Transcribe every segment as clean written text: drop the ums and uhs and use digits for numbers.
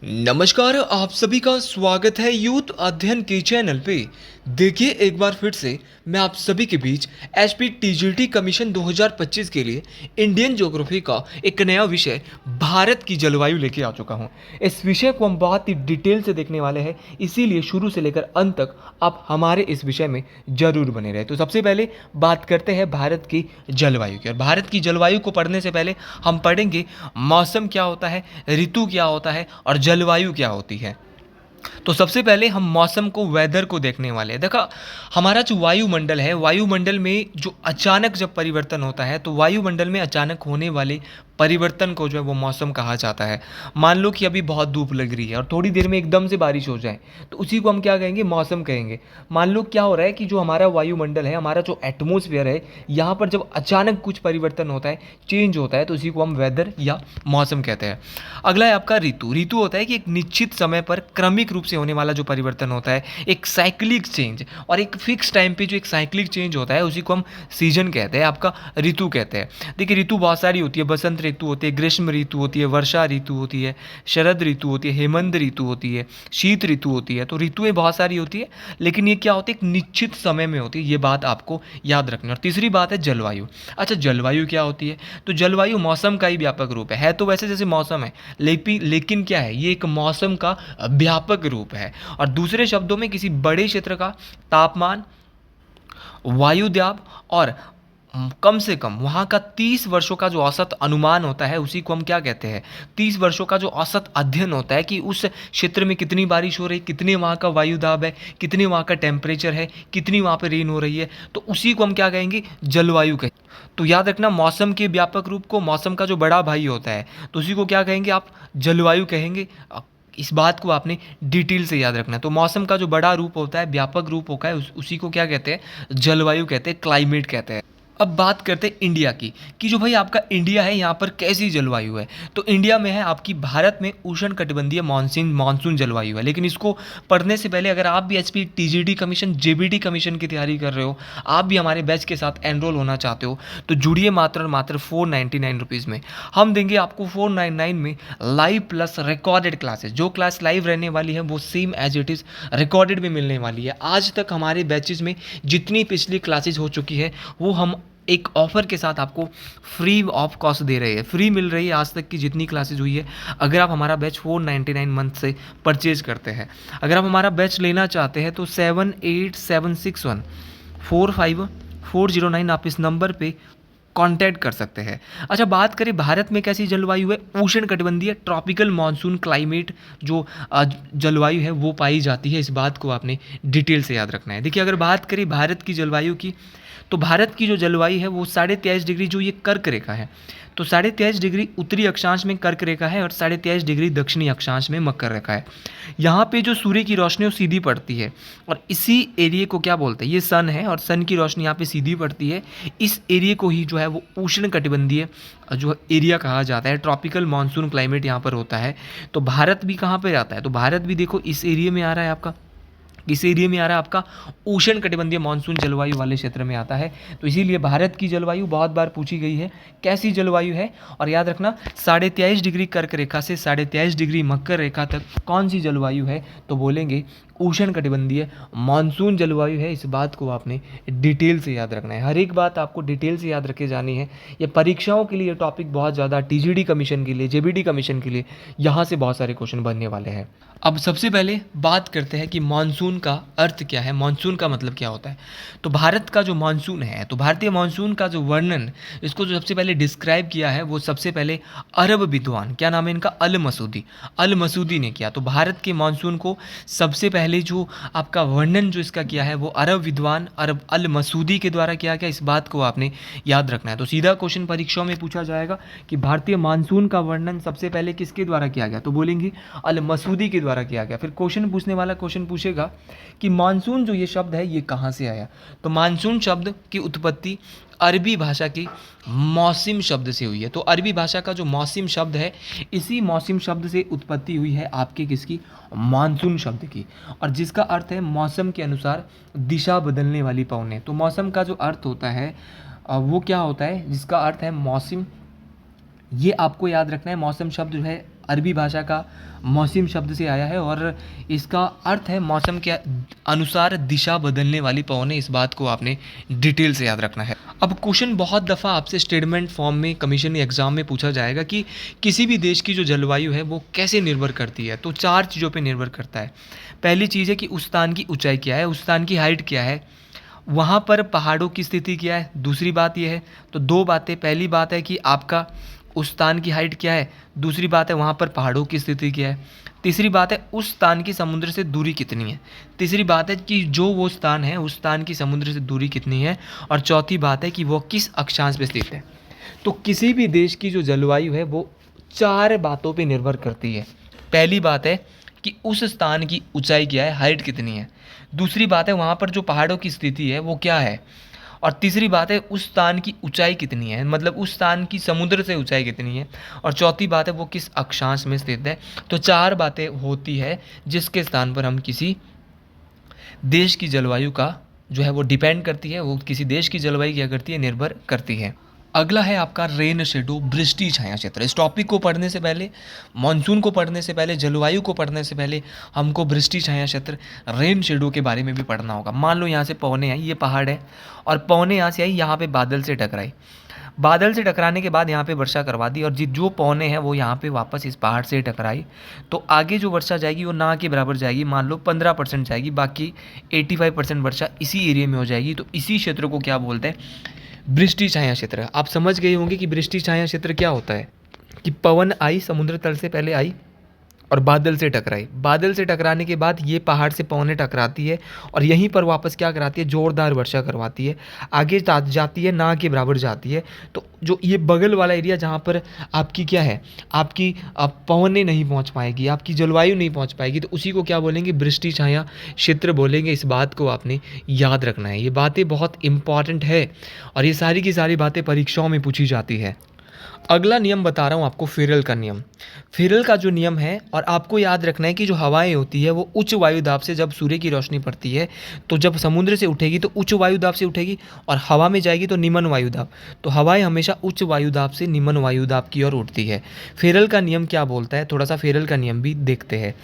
नमस्कार, आप सभी का स्वागत है यूथ अध्ययन के चैनल पे। देखिए एक बार फिर से मैं आप सभी के बीच एचपी टीजीटी कमीशन 2025 के लिए इंडियन ज्योग्राफी का एक नया विषय भारत की जलवायु लेके आ चुका हूँ। इस विषय को हम बहुत ही डिटेल से देखने वाले हैं, इसीलिए शुरू से लेकर अंत तक आप हमारे इस विषय में जरूर बने रहे। तो सबसे पहले बात करते हैं भारत की जलवायु की। और भारत की जलवायु को पढ़ने से पहले हम पढ़ेंगे मौसम क्या होता है, ऋतु क्या होता है और जलवायु क्या होती है। तो सबसे पहले हम मौसम को, वेदर को देखने वाले हैं। देखा, हमारा जो वायुमंडल है, वायुमंडल में जो अचानक जब परिवर्तन होता है तो वायुमंडल में अचानक होने वाले परिवर्तन को जो है वो मौसम कहा जाता है। मान लो कि अभी बहुत धूप लग रही है और थोड़ी देर में एकदम से बारिश हो जाए तो उसी को हम क्या कहेंगे, मौसम कहेंगे। मान लो क्या हो रहा है कि जो हमारा वायुमंडल है, हमारा जो एटमोसफियर है, यहाँ पर जब अचानक कुछ परिवर्तन होता है, चेंज होता है, तो उसी को हम वेदर या मौसम कहते हैं। अगला है आपका ऋतु। ऋतु होता है कि एक निश्चित समय पर क्रमिक रूप से होने वाला जो परिवर्तन होता है, एक साइक्लिक चेंज, और एक फिक्स टाइम पे जो एक साइक्लिक चेंज होता है उसी को हम सीजन कहते हैं, आपका ऋतु कहते हैं। देखिए ऋतु बहुत सारी होती है। बसंत ऋतु होती है, ग्रीष्म ऋतु होती है, वर्षा ऋतु होती है, शरद ऋतु होती है, हेमंत ऋतु होती है, शीत ऋतु होती है। तो ऋतुएं बहुत सारी होती है, लेकिन ये क्या होती है, एक निश्चित समय में होती है। ये बात आपको याद रखनी है। और तीसरी बात है जलवायु। अच्छा, जलवायु क्या होती है? तो जलवायु मौसम का ही व्यापक रूप है तो वैसे जैसे मौसम है, लेकिन क्या है, ये एक मौसम का व्यापक रूप है। और दूसरे शब्दों में किसी बड़े क्षेत्र का तापमान, वायुदाब और कम से कम वहाँ का 30 वर्षों का जो औसत अनुमान होता है उसी को हम क्या कहते हैं, 30 वर्षों का जो औसत अध्ययन होता है कि उस क्षेत्र में कितनी बारिश हो रही, कितने वहाँ का वायुदाब है, कितने वहाँ का टेम्परेचर है, कितनी वहाँ पे रेन हो रही है, तो उसी को हम क्या कहेंगे, जलवायु कहेंगे। तो याद रखना, मौसम के व्यापक रूप को, मौसम का जो बड़ा भाई होता है तो उसी को क्या कहेंगे, आप जलवायु कहेंगे। इस बात को आपने डिटेल से याद रखना है। तो मौसम का जो बड़ा रूप होता है, व्यापक रूप होता है, उसी को क्या कहते हैं, जलवायु कहते हैं, क्लाइमेट कहते हैं। अब बात करते हैं इंडिया की, कि जो भाई आपका इंडिया है यहाँ पर कैसी जलवायु है। तो इंडिया में है आपकी, भारत में उष्णकटिबंधीय मानसून जलवायु है। लेकिन इसको पढ़ने से पहले अगर आप भी HP TGT commission, JBT commission की तैयारी कर रहे हो, आप भी हमारे बैच के साथ एनरोल होना चाहते हो, तो जुड़िए मात्र और मात्र 499 रुपीज़ में। हम देंगे आपको 499 में लाइव प्लस रिकॉर्डेड क्लासेस। जो क्लास लाइव रहने वाली है वो same as it is recorded में मिलने वाली है। आज तक हमारे बैचेस में जितनी पिछली क्लासेस हो चुकी है वो हम एक ऑफर के साथ आपको फ्री ऑफ कॉस्ट दे रहे हैं, फ्री मिल रही है आज तक की जितनी क्लासेज हुई है। अगर आप हमारा बैच 499 मंथ से परचेज करते हैं, अगर आप हमारा बैच लेना चाहते हैं तो 7876145409 आप इस नंबर पे कांटेक्ट कर सकते हैं। अच्छा, बात करें भारत में कैसी जलवायु है, उष्णकटिबंधीय ट्रॉपिकल मानसून क्लाइमेट जो जलवायु है वो पाई जाती है। इस बात को आपने डिटेल से याद रखना है। देखिए, अगर बात करें भारत की जलवायु की, तो भारत की जो जलवायु है वो 23.5 डिग्री जो ये कर्क रेखा है, तो 23.5 डिग्री उत्तरी अक्षांश में कर्क रेखा है और 23.5 डिग्री दक्षिणी अक्षांश में मकर रेखा है। यहाँ पे जो सूर्य की रोशनी वो सीधी पड़ती है और इसी एरिया को क्या बोलते हैं, ये सन है और सन की रोशनी यहाँ पे सीधी पड़ती है। इस एरिया को ही जो है वो उष्णकटिबंधीय जो एरिया कहा जाता है, ट्रॉपिकल मानसून क्लाइमेट यहाँ पर होता है। तो भारत भी कहाँ पर आता है, तो भारत भी देखो इस एरिया में आ रहा है आपका, किस एरिया में आ रहा है आपका, उष्णकटिबंधीय मानसून जलवायु वाले क्षेत्र में आता है। तो इसीलिए भारत की जलवायु बहुत बार पूछी गई है, कैसी जलवायु है। और याद रखना, 23.5 डिग्री कर्क रेखा से 23.5 डिग्री मकर रेखा तक कौन सी जलवायु है, तो बोलेंगे उष्णकटिबंधीय मानसून जलवायु है। इस बात को आपने डिटेल से याद रखना है, हर एक बात आपको डिटेल से याद रखे जानी है। ये परीक्षाओं के लिए टॉपिक बहुत ज़्यादा, टीजीडी कमीशन के लिए, जेबीटी कमीशन के लिए यहाँ से बहुत सारे क्वेश्चन बनने वाले हैं। अब सबसे पहले बात करते हैं कि मानसून का अर्थ क्या है, मानसून का मतलब क्या होता है। तो भारत का जो मानसून है, तो भारतीय मानसून का जो वर्णन, इसको जो सबसे पहले डिस्क्राइब किया है वो सबसे पहले अरब विद्वान, क्या नाम है इनका, अल मसूदी ने किया। तो भारत के मानसून को सबसे पहले जो आपका वर्णन जो इसका किया है वो अरब विद्वान अल मसूदी के द्वारा किया गया। इस बात को आपने याद रखना है। तो सीधा क्वेश्चन परीक्षाओं में पूछा जाएगा कि भारतीय मानसून का वर्णन सबसे पहले किसके द्वारा किया गया, तो बोलेंगे अल मसूदी के द्वारा किया गया। फिर क्वेश्चन पूछने वाला क्वेश्चन पूछेगा कि मानसून जो ये शब्द है ये कहाँ से आया। तो मानसून शब्द की उत्पत्ति अरबी भाषा की मौसम शब्द से हुई है। तो अरबी भाषा का जो मौसम शब्द है, इसी मौसम शब्द से उत्पत्ति हुई है आपके किसकी, मानसून शब्द की, और जिसका अर्थ है मौसम के अनुसार दिशा बदलने वाली पवनें। तो मौसम का जो अर्थ होता है वो क्या होता है, जिसका अर्थ है मौसम, ये आपको याद रखना है। मौसम शब्द जो है अरबी भाषा का मौसम शब्द से आया है और इसका अर्थ है मौसम के अनुसार दिशा बदलने वाली पवनें। इस बात को आपने डिटेल से याद रखना है। अब क्वेश्चन बहुत दफ़ा आपसे स्टेटमेंट फॉर्म में कमीशन एग्जाम में पूछा जाएगा कि किसी भी देश की जो जलवायु है वो कैसे निर्भर करती है। तो 4 चीज़ों पे निर्भर करता है। पहली चीज़ है कि उस स्थान की ऊंचाई क्या है, उस स्थान की हाइट क्या है, वहाँ पर पहाड़ों की स्थिति क्या है। दूसरी बात यह है, तो 2 बातें, पहली बात है कि आपका उस स्थान की हाइट क्या है, दूसरी बात है वहाँ पर पहाड़ों की स्थिति क्या है, तीसरी बात है उस स्थान की समुद्र से दूरी कितनी है, तीसरी बात है कि जो वो स्थान है उस स्थान की समुद्र से दूरी कितनी है, और चौथी बात है कि वो किस अक्षांश पे स्थित है। तो किसी भी देश की जो जलवायु है वो 4 बातों पे निर्भर करती है। पहली बात है कि उस स्थान की ऊंचाई क्या है, हाइट कितनी है, दूसरी बात है वहाँ पर जो पहाड़ों की स्थिति है वो क्या है, और तीसरी बात है उस स्थान की ऊंचाई कितनी है, मतलब उस स्थान की समुद्र से ऊंचाई कितनी है, और चौथी बात है वो किस अक्षांश में स्थित है। तो 4 बातें होती है जिसके स्थान पर हम किसी देश की जलवायु का जो है वो डिपेंड करती है, वो किसी देश की जलवायु क्या करती है, निर्भर करती है। अगला है आपका रेन शेडो, वृष्टि छाया क्षेत्र। इस टॉपिक को पढ़ने से पहले, मानसून को पढ़ने से पहले, जलवायु को पढ़ने से पहले हमको वृष्टि छाया क्षेत्र, रेन शेडो के बारे में भी पढ़ना होगा। मान लो यहाँ से पवनें आई, ये पहाड़ है और पवनें यहाँ से आई, यहाँ पे बादल से टकराई, बादल से टकराने के बाद यहाँ पे वर्षा करवा दी, और जो पवनें हैं वो यहाँ पे वापस इस पहाड़ से टकराई, तो आगे जो वर्षा जाएगी वो ना के बराबर जाएगी। मान लो 15% जाएगी, बाकी 85% वर्षा इसी एरिया में हो जाएगी। तो इसी क्षेत्र को क्या बोलते हैं, वृष्टि छाया क्षेत्र। आप समझ गए होंगे कि वृष्टि छाया क्षेत्र क्या होता है, कि पवन आई, समुद्र तल से पहले आई और बादल से टकराई, बादल से टकराने के बाद ये पहाड़ से पवनें टकराती है और यहीं पर वापस क्या कराती है, जोरदार वर्षा करवाती है, आगे जाती है, ना के बराबर जाती है। तो जो ये बगल वाला एरिया जहाँ पर आपकी क्या है, आपकी पवनें नहीं पहुँच पाएगी, आपकी जलवायु नहीं पहुँच पाएगी, तो उसी को क्या बोलेंगे, वृष्टि छाया क्षेत्र बोलेंगे। इस बात को आपने याद रखना है, ये बातें बहुत इंपॉर्टेंट है और ये सारी की सारी बातें परीक्षाओं में पूछी जाती है। अगला नियम बता रहा हूँ आपको, फेरल का नियम। फेरल का जो नियम है, और आपको याद रखना है कि जो हवाएं होती है वो उच्च वायुदाब से, जब सूर्य की रोशनी पड़ती है तो जब समुद्र से उठेगी तो उच्च वायुदाब से उठेगी, और हवा में जाएगी तो निम्न वायुदाब। तो हवाएं हमेशा उच्च वायुदाब से निम्न वायुदाब की ओर उठती है। फेरल का नियम क्या बोलता है, थोड़ा सा फेरल का नियम भी देखते हैं।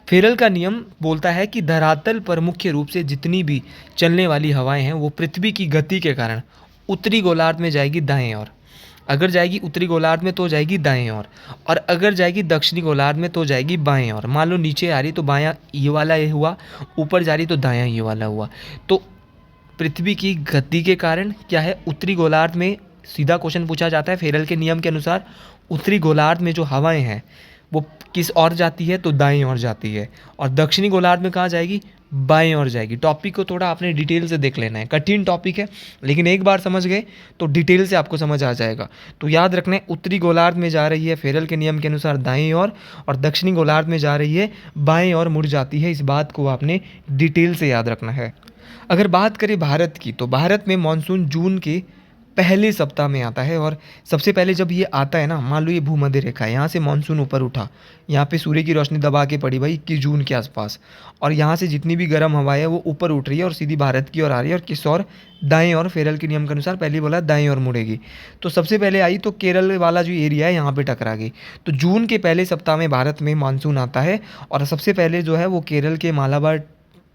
फेरल का नियम बोलता है कि धरातल पर मुख्य रूप से जितनी भी चलने वाली हवाएं हैं वो पृथ्वी की गति के कारण उत्तरी गोलार्ध में जाएगी दाएं ओर। अगर जाएगी उत्तरी गोलार्ध में तो जाएगी दाएं ओर, और अगर जाएगी दक्षिणी गोलार्ध में तो जाएगी बाएं ओर। मान लो नीचे आ रही तो बायां ये वाला ये हुआ, ऊपर जा रही तो दायां ये वाला हुआ। तो पृथ्वी की गति के कारण क्या है, उत्तरी गोलार्ध में, सीधा क्वेश्चन पूछा जाता है फेरल के नियम के अनुसार, उत्तरी गोलार्ध में जो हवाएं हैं वो किस ओर जाती है, तो दाएं ओर जाती है, और दक्षिणी गोलार्ध में कहाँ जाएगी, बाएं ओर जाएगी। टॉपिक को थोड़ा आपने डिटेल से देख लेना है, कठिन टॉपिक है लेकिन एक बार समझ गए तो डिटेल से आपको समझ आ जाएगा। तो याद रखना है, उत्तरी गोलार्ध में जा रही है फेरल के नियम के अनुसार दाएं ओर, और दक्षिणी गोलार्ध में जा रही है बाएं ओर मुड़ जाती है। इस बात को आपने डिटेल से याद रखना है। अगर बात करें भारत की, तो भारत में मानसून जून के पहले सप्ताह में आता है, और सबसे पहले जब ये आता है ना, मान लो ये भूमध्य रेखा है, यहाँ से मानसून ऊपर उठा, यहाँ पे सूर्य की रोशनी दबा के पड़ी भाई 21 जून के आसपास, और यहाँ से जितनी भी गर्म हवा है वो ऊपर उठ रही है और सीधी भारत की ओर आ रही है, और किस ओर, दाएं ओर। फेरल के नियम के अनुसार पहले बोला दाएं ओर मुड़ेगी। तो सबसे पहले आई तो केरल वाला जो एरिया है यहाँ पे टकरा गई। तो जून के पहले सप्ताह में भारत में मानसून आता है, और सबसे पहले जो है वो केरल के मालाबार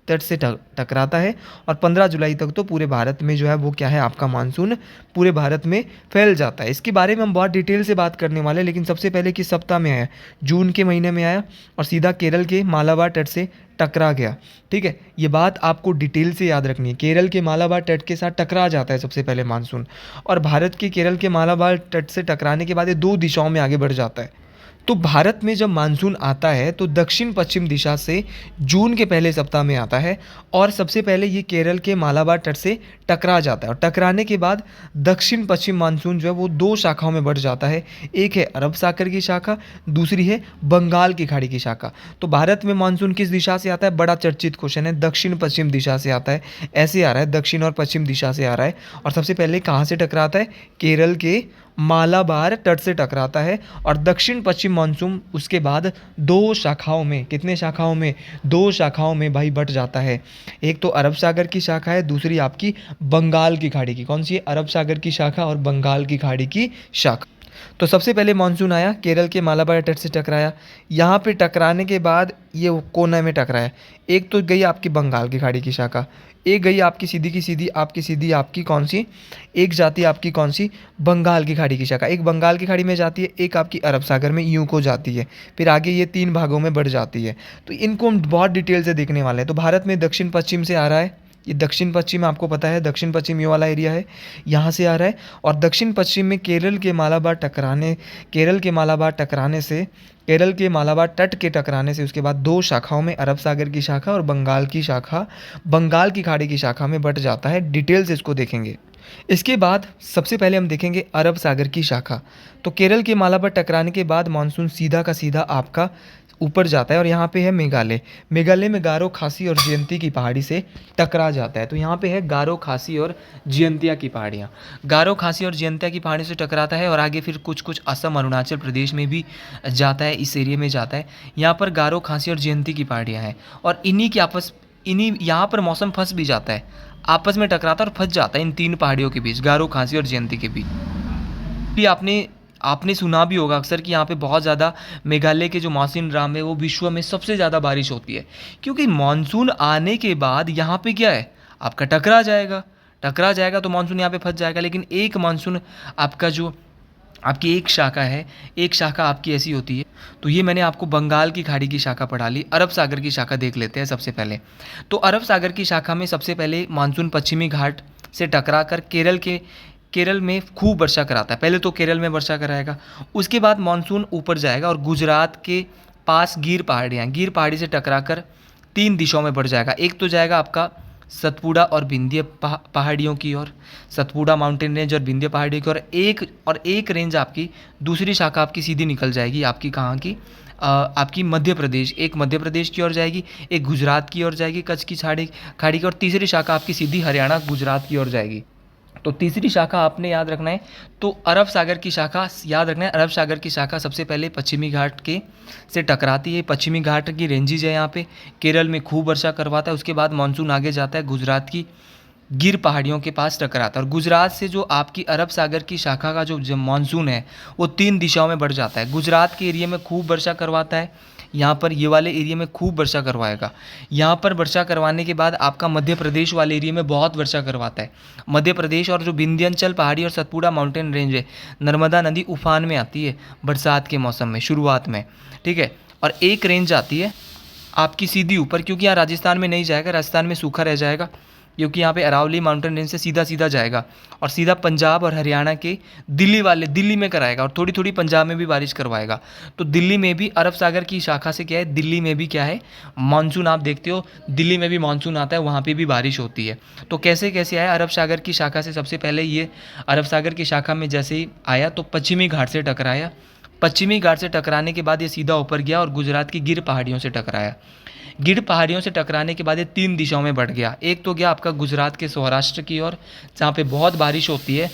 तट से टकराता है, और 15 जुलाई तक तो पूरे भारत में जो है वो क्या है, आपका मानसून पूरे भारत में फैल जाता है। इसके बारे में हम बहुत डिटेल से बात करने वाले हैं, लेकिन सबसे पहले किस सप्ताह में आया, जून के महीने में आया, और सीधा केरल के मालाबार तट से टकरा गया। ठीक है, ये बात आपको डिटेल से याद रखनी है। केरल के मालाबार तट के साथ टकरा जाता है सबसे पहले मानसून, और भारत के केरल के मालाबार तट से टकराने के बाद ये 2 दिशाओं में आगे बढ़ जाता है। तो भारत में जब मानसून आता है तो दक्षिण पश्चिम दिशा से जून के पहले सप्ताह में आता है, और सबसे पहले ये केरल के मालाबार तट से टकरा जाता है, और टकराने के बाद दक्षिण पश्चिम मानसून जो है वो 2 शाखाओं में बढ़ जाता है। एक है अरब सागर की शाखा, दूसरी है बंगाल की खाड़ी की शाखा। तो भारत में मानसून किस दिशा से आता है, बड़ा चर्चित क्वेश्चन है, दक्षिण पश्चिम दिशा से आता है। ऐसे आ रहा है, दक्षिण और पश्चिम दिशा से आ रहा है, और सबसे पहले कहाँ से टकराता है, केरल के मालाबार तट से टकराता है, और दक्षिण पश्चिम मानसून उसके बाद 2 शाखाओं में, कितने शाखाओं में, 2 शाखाओं में भाई बट जाता है। एक तो अरब सागर की शाखा है, दूसरी आपकी बंगाल की खाड़ी की। कौन सी है, अरब सागर की शाखा और बंगाल की खाड़ी की शाखा। तो सबसे पहले मानसून आया, केरल के मालाबार तट से टकराया। यहाँ पे टकराने के बाद ये कोना में टकराया। एक तो गई आपकी बंगाल की खाड़ी की शाखा, एक गई आपकी सीधी की सीधी आपकी कौन सी, एक जाती है आपकी कौन सी, बंगाल की खाड़ी की शाखा। एक बंगाल की खाड़ी में जाती है, एक आपकी अरब सागर में यूं को जाती है, फिर आगे ये 3 भागों में बढ़ जाती है। तो इनको हम बहुत डिटेल से देखने वाले हैं। तो भारत में दक्षिण पश्चिम से आ रहा है, ये दक्षिण पश्चिम आपको पता है, दक्षिण पश्चिम ये वाला एरिया है, यहाँ से आ रहा है। और दक्षिण पश्चिम में केरल के मालाबार तट के टकराने से उसके बाद 2 शाखाओं में, अरब सागर की शाखा और बंगाल की शाखा, बंगाल की खाड़ी की शाखा में बट जाता है। डिटेल से इसको देखेंगे। इसके बाद सबसे पहले हम देखेंगे अरब सागर की शाखा। तो केरल के मालाबार टकराने के बाद मानसून सीधा का सीधा आपका ऊपर जाता है और यहाँ पे है मेघालय में गारो, खासी और जयंती की पहाड़ी से टकरा जाता है। तो यहाँ पे है गारो, खासी और जयंतिया की पहाड़ियाँ। गारो, खासी और जयंतिया की पहाड़ी से टकराता है और आगे फिर कुछ कुछ असम, अरुणाचल प्रदेश में भी जाता है, इस एरिया में जाता है। यहाँ पर गारो, खासी और जयंती की पहाड़ियाँ हैं और इन्हीं यहाँ पर मौसम फंस भी जाता है, आपस में टकराता है और फंस जाता है इन 3 पहाड़ियों के बीच, गारो, खासी और जयंती के बीच। भी आपने सुना भी होगा अक्सर कि यहाँ पे बहुत ज़्यादा मेघालय के जो मौसिन राम है वो विश्व में सबसे ज़्यादा बारिश होती है, क्योंकि मानसून आने के बाद यहाँ पे क्या है, आपका टकरा जाएगा तो मानसून यहाँ पे फंस जाएगा। लेकिन एक मानसून आपका जो आपकी एक शाखा है, एक शाखा आपकी ऐसी होती है। तो ये मैंने आपको बंगाल की खाड़ी की शाखा पढ़ा ली। अरब सागर की शाखा देख लेते हैं सबसे पहले। तो अरब सागर की शाखा में सबसे पहले मानसून पश्चिमी घाट से टकरा कर केरल में खूब वर्षा कराता है। पहले तो केरल में वर्षा कराएगा, उसके बाद मानसून ऊपर जाएगा और गुजरात के पास गिर पहाड़ी से टकरा कर 3 दिशाओं में बढ़ जाएगा। एक तो जाएगा आपका सतपुड़ा और विंध्य पहाड़ियों की ओर, सतपुड़ा माउंटेन रेंज और विंध्य पहाड़ियों की ओर। एक रेंज आपकी, दूसरी शाखा आपकी सीधी निकल जाएगी आपकी कहाँ की, आपकी मध्य प्रदेश, एक मध्य प्रदेश की ओर जाएगी, एक गुजरात की ओर जाएगी कच्छ की खाड़ी की, और तीसरी शाखा आपकी सीधी हरियाणा गुजरात की ओर जाएगी। तो तीसरी शाखा आपने याद रखना है, तो अरब सागर की शाखा याद रखना है। अरब सागर की शाखा सबसे पहले पश्चिमी घाट के से टकराती है। पश्चिमी घाट की रेंजेज है यहाँ पे, केरल में खूब वर्षा करवाता है। उसके बाद मानसून आगे जाता है, गुजरात की गिर पहाड़ियों के पास टकराता है और गुजरात से जो आपकी अरब सागर की शाखा का जो मानसून है वो 3 दिशाओं में बढ़ जाता है। गुजरात के एरिया में खूब वर्षा करवाता है, यहाँ पर ये वाले एरिया में खूब वर्षा करवाएगा। यहाँ पर वर्षा करवाने के बाद आपका मध्य प्रदेश वाले एरिया में बहुत वर्षा करवाता है। मध्य प्रदेश और जो विंध्याचल पहाड़ी और सतपुड़ा माउंटेन रेंज है, नर्मदा नदी उफान में आती है बरसात के मौसम में शुरुआत में, ठीक है। और एक रेंज आती है आपकी सीधी ऊपर, क्योंकि यहाँ राजस्थान में नहीं जाएगा, राजस्थान में सूखा रह जाएगा, क्योंकि यहाँ पे अरावली माउंटेन रेंज से सीधा जाएगा और सीधा पंजाब और हरियाणा के दिल्ली में कराएगा और थोड़ी थोड़ी पंजाब में भी बारिश करवाएगा। तो दिल्ली में भी अरब सागर की शाखा से क्या है, दिल्ली में भी क्या है मानसून, आप देखते हो दिल्ली में भी मानसून आता है, वहाँ पे भी बारिश होती है। तो कैसे आया अरब सागर की शाखा से, सबसे पहले ये अरब सागर की शाखा में जैसे ही आया तो पश्चिमी घाट से टकराया। पश्चिमी घाट से टकराने के बाद ये सीधा ऊपर गया और गुजरात की गिर पहाड़ियों से टकराया। गिर पहाड़ियों से टकराने के बाद ये 3 दिशाओं में बढ़ गया। एक तो गया आपका गुजरात के सौराष्ट्र की ओर, जहाँ पे बहुत बारिश होती है,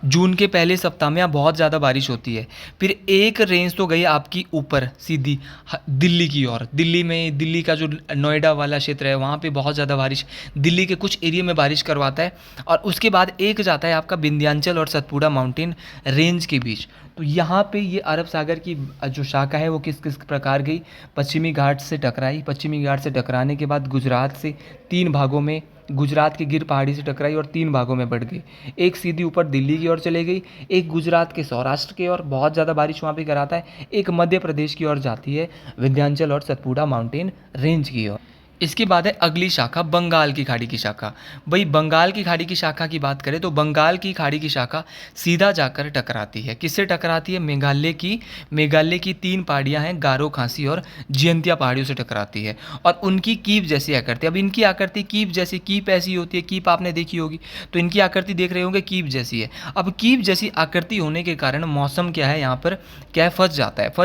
जून के पहले सप्ताह में यहाँ बहुत ज़्यादा बारिश होती है। फिर एक रेंज तो गई आपकी ऊपर सीधी दिल्ली की ओर। दिल्ली का जो नोएडा वाला क्षेत्र है वहाँ पे बहुत ज़्यादा बारिश, दिल्ली के कुछ एरिया में बारिश करवाता है। और उसके बाद एक जाता है आपका विंध्याचल और सतपुड़ा माउंटेन रेंज के बीच। तो यहाँ पे ये अरब सागर की जो शाखा है वो किस किस प्रकार गई, पश्चिमी घाट से टकराई। पश्चिमी घाट से टकराने के बाद गुजरात से 3 भागों में, गुजरात की गिर पहाड़ी से टकराई और 3 भागों में बढ़ गई। एक सीधी ऊपर दिल्ली की ओर चले गई, एक गुजरात के सौराष्ट्र की ओर बहुत ज़्यादा बारिश वहाँ पे कराता है, एक मध्य प्रदेश की ओर जाती है विंध्याचल और सतपुड़ा माउंटेन रेंज की ओर। इसके बाद है अगली शाखा बंगाल की खाड़ी की शाखा। भाई बंगाल की खाड़ी की शाखा की बात करें तो बंगाल की खाड़ी की शाखा सीधा जाकर टकराती है, किससे टकराती है, मेघालय की 3 पहाड़ियाँ हैं, गारो, खासी और जयंतिया पहाड़ियों से टकराती है और उनकी कीप जैसी आकृति। अब इनकी आकृति कीप जैसी, कीप ऐसी होती है, कीप आपने देखी होगी, तो इनकी आकृति देख रहे होंगे कीप जैसी है। अब कीप जैसी आकृति होने के कारण मौसम क्या है यहाँ पर, क्या है, फंस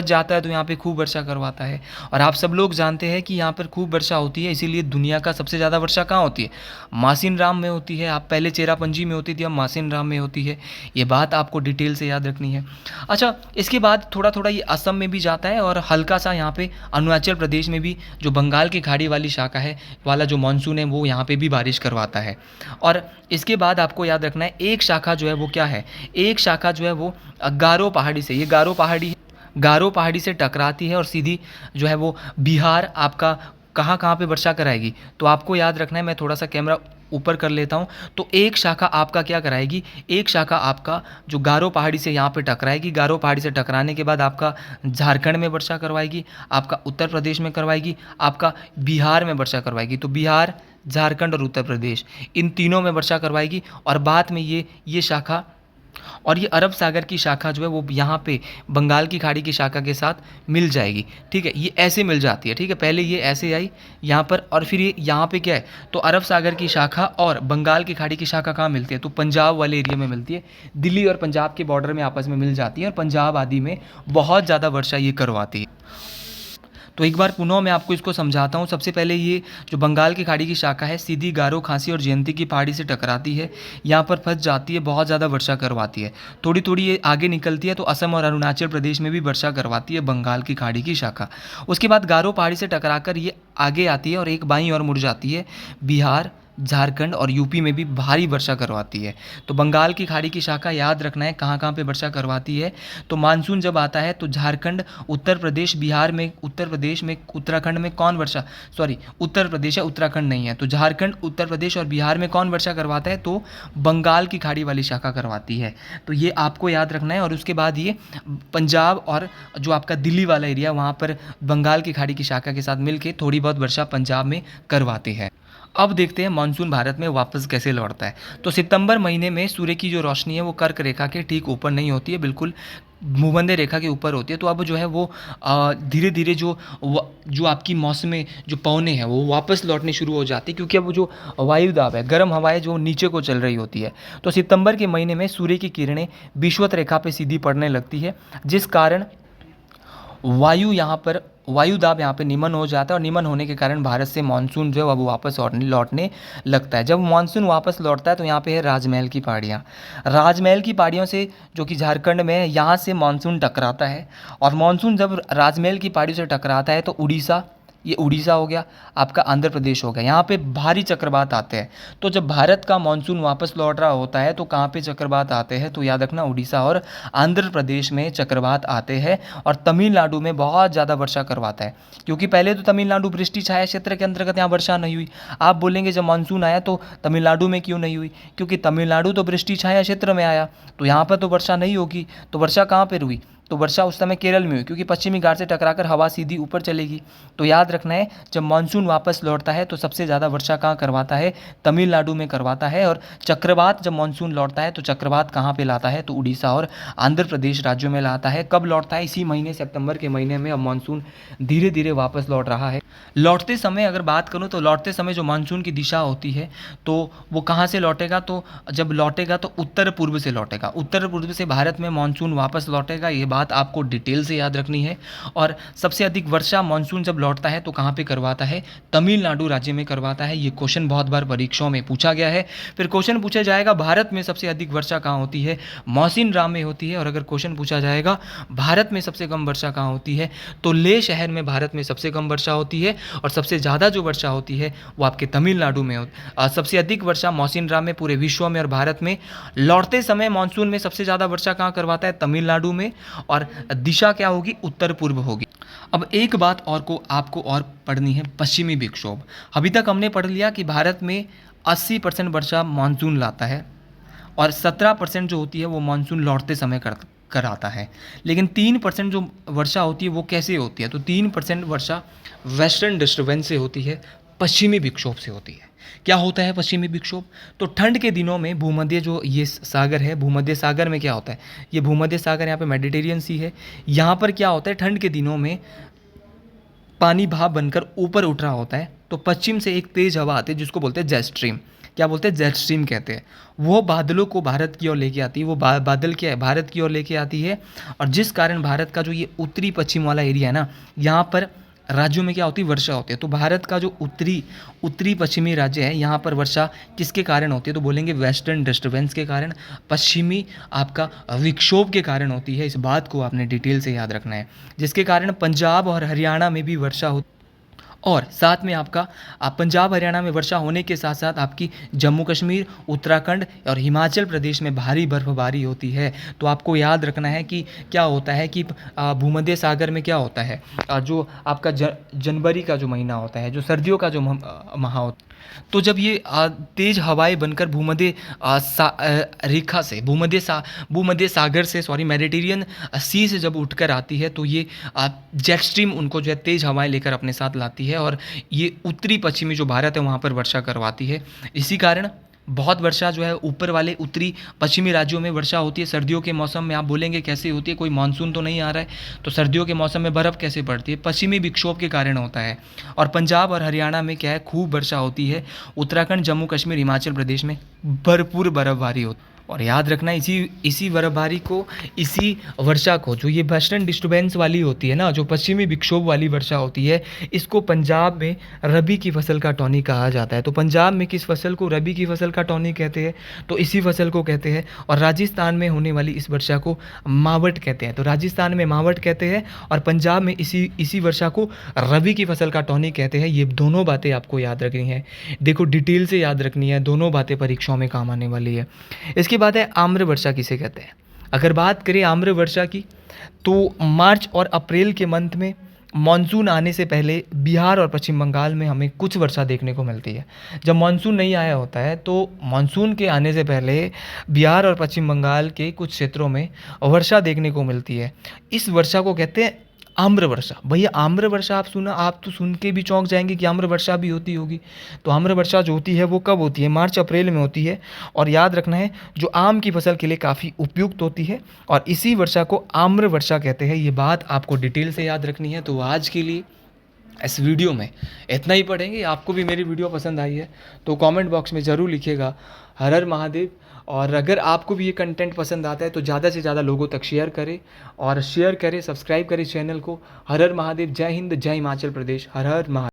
जाता है तो यहाँ पे खूब वर्षा करवाता है। और आप सब लोग जानते हैं कि यहाँ पर खूब वर्षा होती है है, इसीलिए दुनिया का सबसे ज़्यादा वर्षा कहाँ होती है? मासिनराम में होती है। आप पहले चेरापूंजी में होती थी, अब मासिनराम में होती है। ये बात आपको डिटेल से याद रखनी है। अच्छा, इसके बाद थोड़ा थोड़ा ये असम में भी जाता है और हल्का सा यहाँ पे अरुणाचल प्रदेश में भी जो बंगाल की खाड़ी वाली शाखा है वाला जो मानसून है वो यहाँ पे भी बारिश करवाता है। और इसके बाद आपको याद रखना है एक शाखा जो है वो क्या है, एक शाखा जो है वो गारो पहाड़ी से, ये गारो पहाड़ी से टकराती है और सीधी जो है वो बिहार आपका कहाँ कहाँ पे वर्षा कराएगी। तो आपको याद रखना है, मैं थोड़ा सा कैमरा ऊपर कर लेता हूँ। तो एक शाखा आपका क्या कराएगी, एक शाखा आपका जो गारो पहाड़ी से यहाँ पे टकराएगी, गारो पहाड़ी से टकराने के बाद आपका झारखंड में वर्षा करवाएगी, आपका उत्तर प्रदेश में करवाएगी, आपका बिहार में वर्षा करवाएगी। तो बिहार, झारखंड और उत्तर प्रदेश, इन तीनों में वर्षा करवाएगी। और बाद में ये शाखा और ये अरब सागर की शाखा जो है वो यहाँ पे बंगाल की खाड़ी की शाखा के साथ मिल जाएगी। ठीक है, ये ऐसे मिल जाती है। ठीक है, पहले ये ऐसे आई यहाँ पर और फिर ये यहाँ पे क्या है, तो अरब सागर की शाखा और बंगाल की खाड़ी की शाखा कहाँ मिलती है, तो पंजाब वाले एरिया में मिलती है। दिल्ली और पंजाब के बॉर्डर में आपस में मिल जाती है और पंजाब आदि में बहुत ज़्यादा वर्षा ये करवाती है। तो एक बार पुनः मैं आपको इसको समझाता हूँ। सबसे पहले ये जो बंगाल की खाड़ी की शाखा है सीधी गारो, खासी और जयंती की पहाड़ी से टकराती है, यहाँ पर फंस जाती है, बहुत ज़्यादा वर्षा करवाती है। थोड़ी थोड़ी ये आगे निकलती है तो असम और अरुणाचल प्रदेश में भी वर्षा करवाती है बंगाल की खाड़ी की शाखा। उसके बाद गारो पहाड़ी से टकराकर ये आगे आती है और एक बाईं ओर मुड़ जाती है, बिहार, झारखंड और यूपी में भी भारी वर्षा करवाती है। तो बंगाल की खाड़ी की शाखा याद रखना है कहाँ कहाँ पे वर्षा करवाती है। तो मानसून जब आता है तो झारखंड, उत्तर प्रदेश, बिहार में, उत्तर प्रदेश में, उत्तराखंड में कौन वर्षा, सॉरी उत्तर प्रदेश है, उत्तराखंड नहीं है। तो झारखंड, उत्तर प्रदेश और बिहार में कौन वर्षा करवाता है, तो बंगाल की खाड़ी वाली शाखा करवाती है। तो ये आपको याद रखना है। और उसके बाद ये पंजाब और जो आपका दिल्ली वाला एरिया वहाँ पर बंगाल की खाड़ी की शाखा के साथ मिलकर थोड़ी बहुत वर्षा पंजाब में करवाते हैं। अब देखते हैं मानसून भारत में वापस कैसे लौटता है। तो सितंबर महीने में सूर्य की जो रोशनी है वो कर्क रेखा के ठीक ऊपर नहीं होती है, बिल्कुल भूमध्य रेखा के ऊपर होती है। तो अब जो है वो धीरे धीरे जो आपकी मौसमी जो पवनें हैं वो वापस लौटने शुरू हो जाती है, क्योंकि अब जो वायु दाब है, गर्म हवाएं जो नीचे को चल रही होती है। तो सितंबर के महीने में सूर्य की किरणें विषुवत रेखा पे सीधी पड़ने लगती है, जिस कारण वायु दाब यहाँ पे निमन हो जाता है और निमन होने के कारण भारत से मानसून जो है वो वापस लौटने लगता है। जब मानसून वापस लौटता है तो यहाँ पे है राजमहल की पहाड़ियाँ। राजमहल की पहाड़ियों से, जो कि झारखंड में है, यहाँ से मानसून टकराता है। और मानसून जब राजमहल की पहाड़ियों से टकराता है तो उड़ीसा, ये उड़ीसा हो गया, आपका आंध्र प्रदेश हो गया, यहाँ पे भारी चक्रवात आते हैं। तो जब भारत का मानसून वापस लौट रहा होता है तो कहाँ पे चक्रवात आते हैं, तो याद रखना उड़ीसा और आंध्र प्रदेश में चक्रवात आते हैं। और तमिलनाडु में बहुत ज़्यादा वर्षा करवाता है, क्योंकि पहले तो तमिलनाडु वृष्टि छाया क्षेत्र के अंतर्गत, यहाँ वर्षा नहीं हुई। आप बोलेंगे जब मानसून आया तो तमिलनाडु में क्यों नहीं हुई, क्योंकि तमिलनाडु तो वृष्टि छाया क्षेत्र में आया, तो यहाँ पर तो वर्षा नहीं होगी। तो वर्षा कहाँ पर हुई, तो वर्षा उस समय केरल में हुई, क्योंकि पश्चिमी घाट से टकराकर हवा सीधी ऊपर चलेगी। तो याद रखना है, जब मानसून वापस लौटता है तो सबसे ज़्यादा वर्षा कहाँ करवाता है, तमिलनाडु में करवाता है। और चक्रवात जब मानसून लौटता है तो चक्रवात कहाँ पे लाता है, तो उड़ीसा और आंध्र प्रदेश राज्यों में लाता है। कब लौटता है, इसी महीने सितंबर के महीने में अब मानसून धीरे धीरे वापस लौट रहा है। लौटते समय अगर बात करूँ तो लौटते समय जो मानसून की दिशा होती है तो वो कहाँ से लौटेगा, तो जब लौटेगा तो उत्तर पूर्व से लौटेगा। उत्तर पूर्व से भारत में मानसून वापस लौटेगा, ये बात आपको डिटेल से याद रखनी है। और सबसे अधिक वर्षा मानसून जब लौटता है तो कहाँ पे करवाता है, तमिलनाडु राज्य में करवाता है। ये क्वेश्चन बहुत बार परीक्षाओं में पूछा गया है। फिर क्वेश्चन पूछा जाएगा भारत में सबसे अधिक वर्षा कहाँ होती है, मौसिनराम में होती है। और अगर क्वेश्चन पूछा जाएगा भारत में सबसे कम वर्षा कहाँ होती है, तो लेह शहर में भारत में सबसे कम वर्षा होती है। और सबसे ज़्यादा जो वर्षा होती है वो आपके तमिलनाडु में सबसे अधिक वर्षा मौसिनराम में पूरे विश्व में और भारत में। लौटते समय मानसून में सबसे ज़्यादा वर्षा कहाँ करवाता है, तमिलनाडु में। और दिशा क्या होगी, उत्तर पूर्व होगी। अब एक बात और को आपको और पढ़नी है, पश्चिमी विक्षोभ। अभी तक हमने पढ़ लिया कि भारत में 80% वर्षा मानसून लाता है और 17% जो होती है वो मानसून लौटते समय कराता है। लेकिन 3% जो वर्षा होती है वो कैसे होती है, तो 3% वर्षा वेस्टर्न डिस्टर्बेंस से होती है, पश्चिमी विक्षोभ से होती है। क्या होता है पश्चिमी विक्षोभ, तो ठंड के दिनों में भूमध्य जो ये सागर है, भूमध्य सागर में क्या होता है, ये भूमध्य सागर यहाँ पे मेडिटेरियन सी है। यहाँ पर क्या होता है, ठंड के दिनों में पानी भाप बनकर ऊपर उठ रहा होता है। तो पश्चिम से एक तेज हवा आती है जिसको बोलते हैं जेट स्ट्रीम। क्या बोलते हैं, जेट स्ट्रीम कहते हैं। वो बादलों को भारत की ओर लेके आती है, वो बादल क्या है, भारत की ओर लेके आती है। और जिस कारण भारत का जो ये उत्तरी पश्चिम वाला एरिया है ना, यहाँ पर राज्यों में क्या होती है, वर्षा होती है। तो भारत का जो उत्तरी पश्चिमी राज्य है, यहाँ पर वर्षा किसके कारण होती है, तो बोलेंगे वेस्टर्न डिस्टर्बेंस के कारण, पश्चिमी आपका विक्षोभ के कारण होती है। इस बात को आपने डिटेल से याद रखना है, जिसके कारण पंजाब और हरियाणा में भी वर्षा होती, और साथ में आपका पंजाब हरियाणा में वर्षा होने के साथ साथ आपकी जम्मू कश्मीर, उत्तराखंड और हिमाचल प्रदेश में भारी बर्फबारी होती है। तो आपको याद रखना है कि क्या होता है कि भूमध्य सागर में क्या होता है, जो आपका जनवरी का जो महीना होता है, जो सर्दियों का जो माह होता है, तो जब ये तेज हवाएं बनकर रेखा से भूमध्य सागर से मेडिटेरियन सी से जब उठकर आती है, तो ये जेट स्ट्रीम उनको जो है तेज हवाएं लेकर अपने साथ लाती है, और ये उत्तरी पश्चिमी जो भारत है वहाँ पर वर्षा करवाती है। इसी कारण बहुत वर्षा जो है ऊपर वाले उत्तरी पश्चिमी राज्यों में वर्षा होती है। सर्दियों के मौसम में आप बोलेंगे कैसे होती है, कोई मानसून तो नहीं आ रहा है, तो सर्दियों के मौसम में बर्फ़ कैसे पड़ती है, पश्चिमी विक्षोभ के कारण होता है। और पंजाब और हरियाणा में क्या है, खूब वर्षा होती है। उत्तराखंड, जम्मू कश्मीर, हिमाचल प्रदेश में भरपूर बर्फबारी होती है। और याद रखना, इसी बर्फबारी को, इसी वर्षा को, जो ये वेस्टर्न डिस्टर्बेंस वाली होती है ना, जो पश्चिमी विक्षोभ वाली वर्षा होती है, इसको पंजाब में रबी की फसल का टॉनी कहा जाता है। तो पंजाब में किस फसल को रबी की फसल का टॉनी कहते हैं, तो इसी फसल को कहते हैं। और राजस्थान में होने वाली इस वर्षा को मावट कहते हैं। तो राजस्थान में मावट कहते हैं और पंजाब में इसी वर्षा को रबी की फसल का टॉनी कहते हैं। ये दोनों बातें आपको याद रखनी है, देखो डिटेल से याद रखनी है, दोनों बातें परीक्षाओं में काम आने वाली है। इसके बात है आम्र वर्षा किसे कहते हैं। अगर बात करें आम्र वर्षा की, तो मार्च और अप्रैल के मंथ में मानसून आने से पहले बिहार और पश्चिम बंगाल में हमें कुछ वर्षा देखने को मिलती है। जब मानसून नहीं आया होता है, तो मानसून के आने से पहले बिहार और पश्चिम बंगाल के कुछ क्षेत्रों में वर्षा देखने को मिलती है। इस वर्षा को कहते हैं आम्र वर्षा। भैया आम्र वर्षा आप तो सुन के भी चौंक जाएंगे कि आम्र वर्षा भी होती होगी। तो आम्र वर्षा जो होती है वो कब होती है, मार्च अप्रैल में होती है। और याद रखना है, जो आम की फसल के लिए काफ़ी उपयुक्त होती है, और इसी वर्षा को आम्र वर्षा कहते हैं। ये बात आपको डिटेल से याद रखनी है। तो आज के लिए इस वीडियो में इतना ही पढ़ेंगे। आपको भी मेरी वीडियो पसंद आई है तो कमेंट बॉक्स में ज़रूर लिखिएगा हर हर महादेव। और अगर आपको भी ये कंटेंट पसंद आता है तो ज़्यादा से ज़्यादा लोगों तक शेयर करें, सब्सक्राइब करें चैनल को। हर हर महादेव। जय हिंद, जय हिमाचल प्रदेश। हर हर महादेव।